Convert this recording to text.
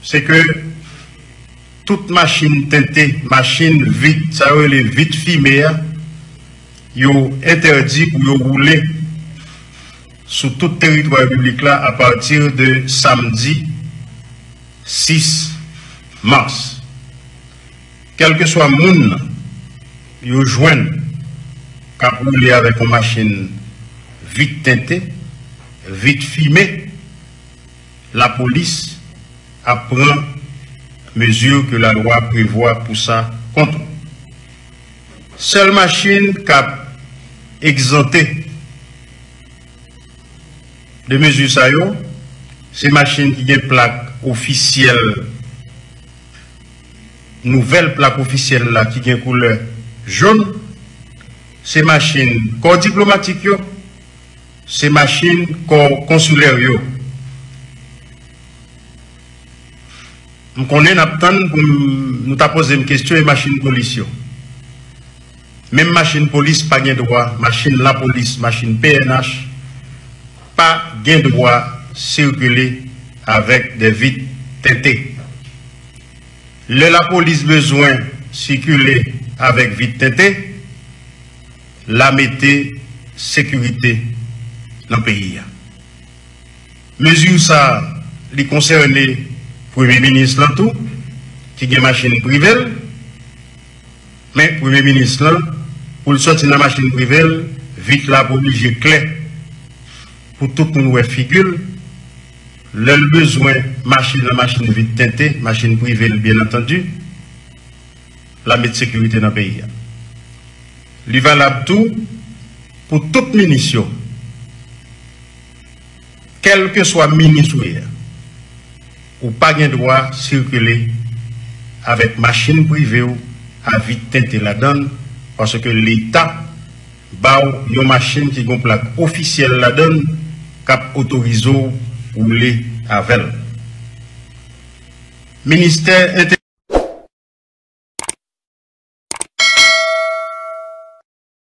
c'est que toute machine teintée, machine vite, ça veut les vite fumées, yo interdit pour yo rouler sur tout territoire public là à partir de samedi 6 mars. Quel que soit le monde, yo joignent qu'à rouler avec une machine vite teintée, vite fumée, la police apprend mesure que la loi prévoit pour ça contre. Seule machine qui a exempté de mesures ça yo, c'est machine qui a plaque officielle, nouvelle plaque officielle là qui a couleur jaune, c'est machine corps diplomatique yo, c'est machine corps consulaire yo. Nous connaissons pour nous poser une question et machine police. Même machine police pas gain droit, machine la police, machine PNH pas gain droit circuler avec des vitres teintées. La police besoin circuler avec vitres teintées, la mettez sécurité dans le pays. Mesure ça, les concernés Premier ministre là tout, qui a une machine privée, mais Premier ministre là, pour le sortir de la machine privée, vite là pour obliger clair, pour tout le monde figure, le besoin la machine vite teintée, machine privée bien entendu, la mettre sécurité dans le pays. Il valable tout pour toute munition, quel que soit ministre. Ou pas de droit circuler avec machine privée ou à vite teinter la donne parce que l'État a une machine qui a une plaque officielle la donne cap autorisé ou rouler avec. Ministère